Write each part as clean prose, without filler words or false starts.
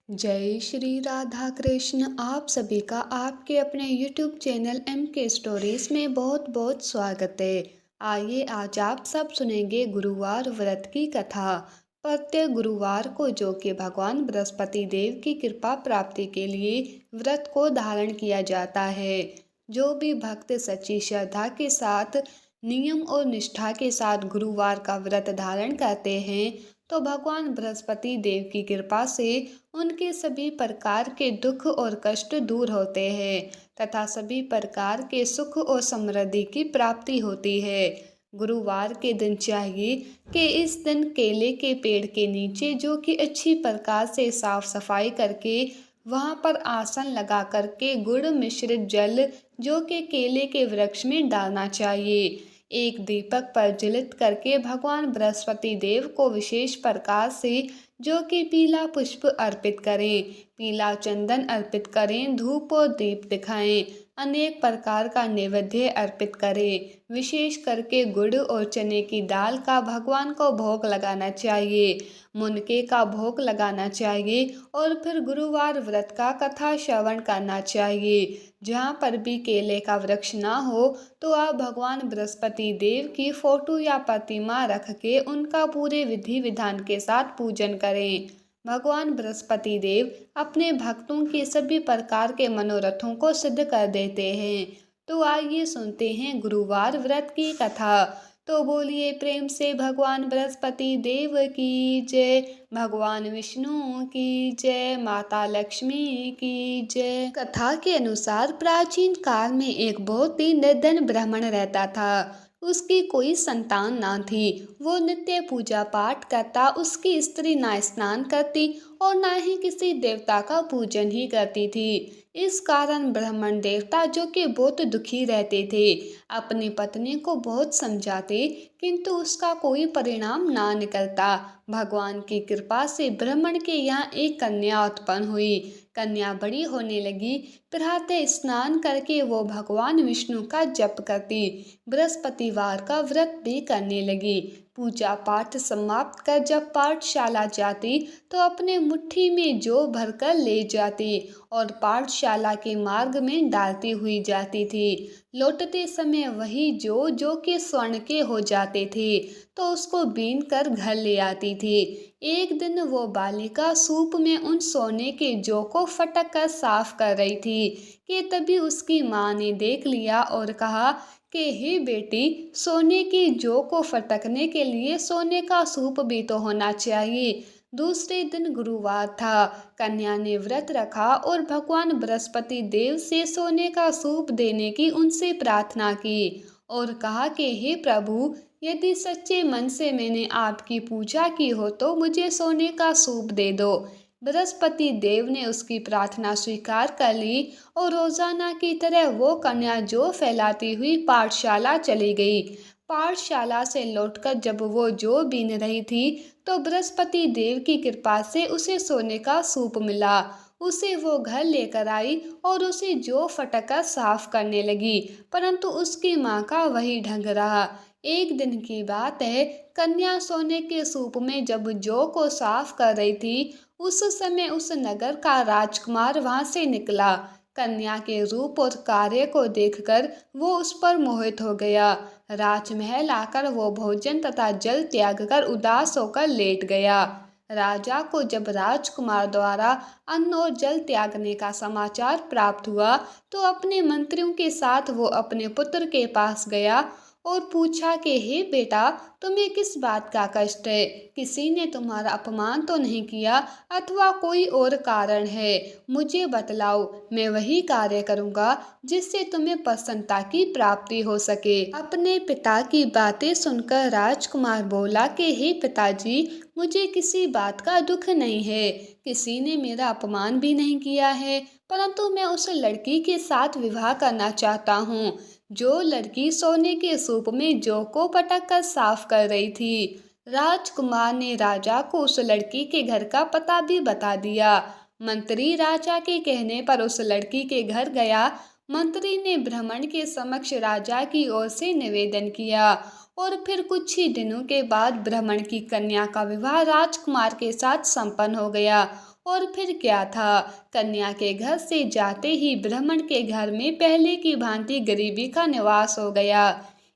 जय श्री राधा कृष्ण। आप सभी का आपके अपने YouTube चैनल MK स्टोरीज में बहुत बहुत स्वागत है। आइए आज आप सब सुनेंगे गुरुवार व्रत की कथा। प्रत्येक गुरुवार को जो कि भगवान बृहस्पति देव की कृपा प्राप्ति के लिए व्रत को धारण किया जाता है। जो भी भक्त सच्ची श्रद्धा के साथ नियम और निष्ठा के साथ गुरुवार का व्रत धारण करते हैं तो भगवान बृहस्पति देव की कृपा से उनके सभी प्रकार के दुख और कष्ट दूर होते हैं तथा सभी प्रकार के सुख और समृद्धि की प्राप्ति होती है। गुरुवार के दिन चाहिए कि इस दिन केले के पेड़ के नीचे जो कि अच्छी प्रकार से साफ सफाई करके वहां पर आसन लगा करके गुड़ मिश्रित जल जो कि केले के वृक्ष में डालना चाहिए। एक दीपक प्रज्वलित करके भगवान बृहस्पति देव को विशेष प्रकार से जो कि पीला पुष्प अर्पित करें, पीला चंदन अर्पित करें, धूप और दीप दिखाएं, अनेक प्रकार का नैवेद्य अर्पित करें। विशेष करके गुड़ और चने की दाल का भगवान को भोग लगाना चाहिए, मुनके का भोग लगाना चाहिए और फिर गुरुवार व्रत का कथा श्रवण करना चाहिए। जहाँ पर भी केले का वृक्ष ना हो तो आप भगवान बृहस्पति देव की फोटो या प्रतिमा रख के उनका पूरे विधि विधान के साथ पूजन करें। भगवान बृहस्पति देव अपने भक्तों के सभी प्रकार के मनोरथों को सिद्ध कर देते हैं। तो आइए सुनते हैं गुरुवार व्रत की कथा। तो बोलिए प्रेम से भगवान बृहस्पति देव की जय, भगवान विष्णु की जय, माता लक्ष्मी की जय। कथा के अनुसार प्राचीन काल में एक बहुत ही निर्धन ब्राह्मण रहता था। उसकी कोई संतान ना थी। वो नित्य पूजा पाठ करता, उसकी स्त्री ना स्नान करती और ना ही किसी देवता का पूजन ही करती थी। इस कारण ब्राह्मण देवता जो कि बहुत दुखी रहते थे, अपनी पत्नी को बहुत समझाते किंतु उसका कोई परिणाम ना निकलता। भगवान की कृपा से ब्राह्मण के यहाँ एक कन्या उत्पन्न हुई। कन्या बड़ी होने लगी। प्रातः स्नान करके वो भगवान विष्णु का जप करती, बृहस्पतिवार का व्रत भी करने लगी। पूजा पाठ समाप्त कर जब पाठशाला जाती तो अपने मुट्ठी में जौ भरकर ले जाती और पाठशाला के मार्ग में डालती हुई जाती थी। लौटते समय वही जौ जो कि स्वर्ण के हो जाते थे तो उसको बीन कर घर ले आती थी। एक दिन वो बालिका सूप में उन सोने के जौ को फटक कर साफ कर रही थी कि तभी उसकी माँ ने देख लिया और कहा कि हे बेटी, सोने की जौ को फटकने के लिए सोने का सूप भी तो होना चाहिए। दूसरे दिन गुरुवार था। कन्या ने व्रत रखा और भगवान बृहस्पति देव से सोने का सूप देने की उनसे प्रार्थना की और कहा कि हे प्रभु, यदि सच्चे मन से मैंने आपकी पूजा की हो तो मुझे सोने का सूप दे दो। बृहस्पति देव ने उसकी प्रार्थना स्वीकार कर ली और रोजाना की तरह वो कन्या जो फैलाती हुई पाठशाला चली गई। पाठशाला से लौटकर जब वो जो बीन रही थी तो बृहस्पति देव की कृपा से उसे सोने का सूप मिला। उसे वो घर लेकर आई और उसे जो फटकर साफ करने लगी, परंतु उसकी माँ का वही ढंग रहा। एक दिन की बात है, कन्या सोने के सूप में जब जौ को साफ कर रही थी उस समय उस नगर का राजकुमार वहां से निकला। कन्या के रूप और कार्य को देखकर वो उस पर मोहित हो गया। राजमहल आकर वो भोजन तथा जल त्याग कर उदास होकर लेट गया। राजा को जब राजकुमार द्वारा अन्न और जल त्यागने का समाचार प्राप्त हुआ तो अपने मंत्रियों के साथ वो अपने पुत्र के पास गया और पूछा कि हे बेटा, तुम्हें किस बात का कष्ट है? किसी ने तुम्हारा अपमान तो नहीं किया अथवा कोई और कारण है? मुझे बतलाओ, मैं वही कार्य करूँगा जिससे तुम्हें प्रसन्नता की प्राप्ति हो सके। अपने पिता की बातें सुनकर राजकुमार बोला कि हे पिताजी, मुझे किसी बात का दुख नहीं है। किसी ने मेरा अपमान भी नहीं किया है, परंतु मैं उस लड़की के साथ विवाह करना चाहता हूँ जो लड़की सोने के सूप में जौ को पटक कर साफ कर रही थी। राजकुमार ने राजा को उस लड़की के घर का पता भी बता दिया। मंत्री राजा के कहने पर उस लड़की के घर गया। मंत्री ने ब्राह्मण के समक्ष राजा की ओर से निवेदन किया और फिर कुछ ही दिनों के बाद ब्राह्मण की कन्या का विवाह राजकुमार के साथ संपन्न हो गया और फिर क्या था, कन्या के घर से जाते ही ब्राह्मण के घर में पहले की भांति गरीबी का निवास हो गया।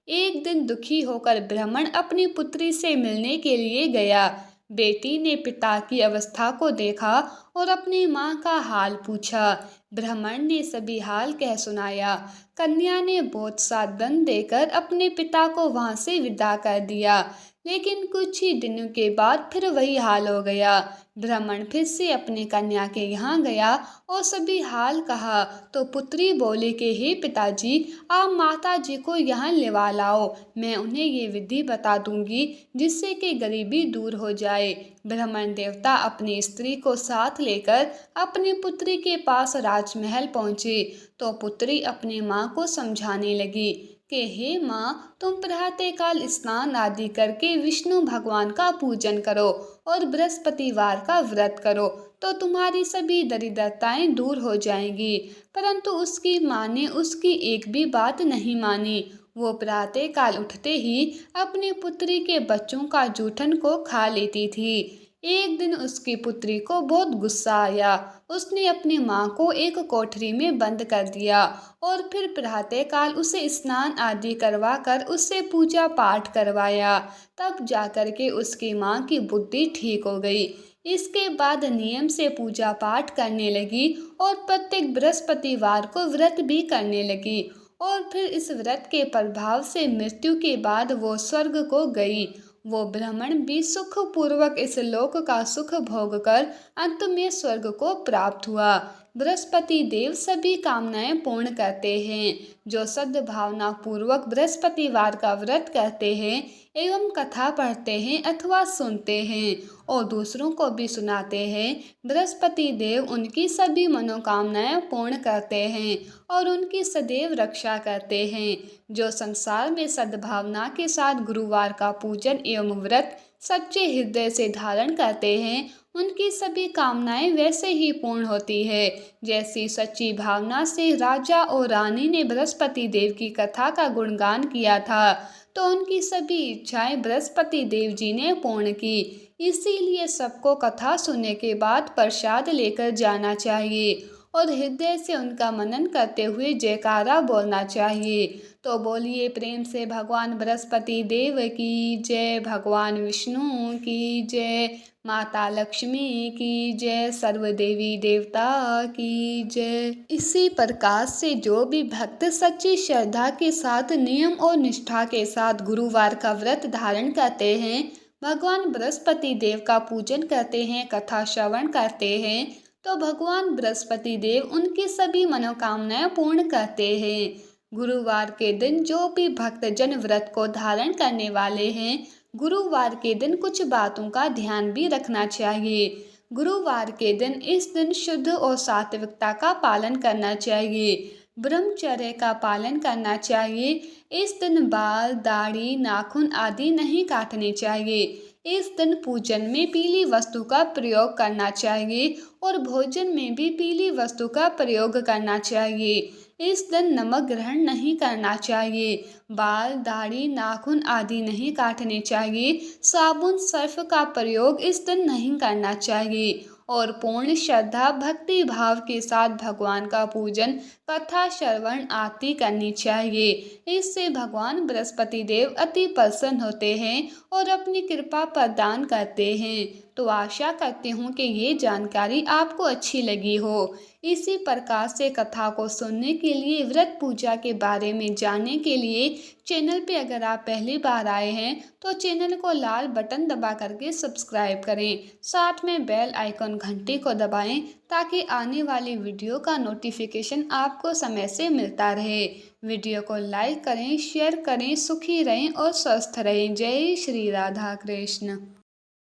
एक दिन दुखी होकर ब्राह्मण अपनी पुत्री से मिलने के लिए गया। बेटी ने पिता की अवस्था को देखा और अपनी माँ का हाल पूछा। ब्राह्मण ने सभी हाल कह सुनाया। कन्या ने बहुत सा दंड देकर अपने पिता को वहां से विदा कर दिया। लेकिन कुछ ही दिनों के बाद फिर वही हाल हो गया। ब्राह्मण फिर से अपने कन्या के यहाँ गया और सभी हाल कहा तो पुत्री बोली कि हे पिताजी, आप माता जी को यहाँ लिवा लाओ, मैं उन्हें ये विधि बता दूंगी जिससे कि गरीबी दूर हो जाए। ब्राह्मण देवता अपनी स्त्री को साथ लेकर अपनी पुत्री के पास राजमहल पहुंचे तो पुत्री अपनी माँ को समझाने लगी कि हे माँ, तुम प्रातःकाल स्नान आदि करके विष्णु भगवान का पूजन करो और बृहस्पतिवार का व्रत करो तो तुम्हारी सभी दरिद्रताएं दूर हो जाएंगी। परंतु उसकी माँ ने उसकी एक भी बात नहीं मानी। वो प्रातःकाल उठते ही अपनी पुत्री के बच्चों का जूठन को खा लेती थी। एक दिन उसकी पुत्री को बहुत गुस्सा आया। उसने अपनी माँ को एक कोठरी में बंद कर दिया और फिर प्रातःकाल उसे स्नान आदि करवा कर उससे पूजा पाठ करवाया। तब जाकर के उसकी माँ की बुद्धि ठीक हो गई। इसके बाद नियम से पूजा पाठ करने लगी और प्रत्येक बृहस्पतिवार को व्रत भी करने लगी। और फिर इस व्रत के प्रभाव से मृत्यु के बाद वो स्वर्ग को गई। वो ब्राह्मण भी सुख पूर्वक इस लोक का सुख भोग कर अंत में स्वर्ग को प्राप्त हुआ। बृहस्पति देव सभी कामनाएं पूर्ण करते हैं। जो सद्भावना पूर्वक बृहस्पतिवार का व्रत करते हैं एवं कथा पढ़ते हैं अथवा सुनते हैं और दूसरों को भी सुनाते हैं, बृहस्पति देव उनकी सभी मनोकामनाएं पूर्ण करते हैं और उनकी सदैव रक्षा करते हैं। जो संसार में सद्भावना के साथ गुरुवार का पूजन एवं व्रत सच्चे हृदय से धारण करते हैं उनकी सभी कामनाएं वैसे ही पूर्ण होती है जैसी सच्ची भावना से राजा और रानी ने बृहस्पति देव की कथा का गुणगान किया था तो उनकी सभी इच्छाएं बृहस्पति देव जी ने पूर्ण की। इसीलिए सबको कथा सुनने के बाद प्रसाद लेकर जाना चाहिए और हृदय से उनका मनन करते हुए जयकारा बोलना चाहिए। तो बोलिए प्रेम से भगवान बृहस्पति देव की जय, भगवान विष्णु की जय, माता लक्ष्मी की जय, सर्व देवी देवता की जय। इसी प्रकार से जो भी भक्त सच्ची श्रद्धा के साथ नियम और निष्ठा के साथ गुरुवार का व्रत धारण करते हैं, भगवान बृहस्पति देव का पूजन करते हैं, कथा श्रवण करते हैं तो भगवान बृहस्पति देव उनकी सभी मनोकामनाएं पूर्ण करते हैं। गुरुवार के दिन जो भी भक्त जन व्रत को धारण करने वाले हैं, गुरुवार के दिन कुछ बातों का ध्यान भी रखना चाहिए। गुरुवार के दिन इस दिन शुद्ध और सात्विकता का पालन करना चाहिए, ब्रह्मचर्य का पालन करना चाहिए। इस दिन बाल, दाढ़ी, नाखून आदि नहीं काटने चाहिए। इस दिन पूजन में पीली वस्तु का प्रयोग करना चाहिए और भोजन में भी पीली वस्तु का प्रयोग करना चाहिए। इस दिन नमक ग्रहण नहीं करना चाहिए। बाल, दाढ़ी, नाखून आदि नहीं काटने चाहिए। साबुन, सर्फ का प्रयोग इस दिन नहीं करना चाहिए और पूर्ण श्रद्धा भक्ति भाव के साथ भगवान का पूजन, कथा श्रवण आदि करनी चाहिए। इससे भगवान बृहस्पति देव अति प्रसन्न होते हैं और अपनी कृपा प्रदान करते हैं। तो आशा करती हूँ कि ये जानकारी आपको अच्छी लगी हो। इसी प्रकार से कथा को सुनने के लिए, व्रत पूजा के बारे में जानने के लिए चैनल पे अगर आप पहली बार आए हैं तो चैनल को लाल बटन दबा करके सब्सक्राइब करें। साथ में बेल आइकन घंटी को दबाएं ताकि आने वाली वीडियो का नोटिफिकेशन आपको समय से मिलता रहे। वीडियो को लाइक करें, शेयर करें, सुखी रहें और स्वस्थ रहें। जय श्री राधा कृष्ण।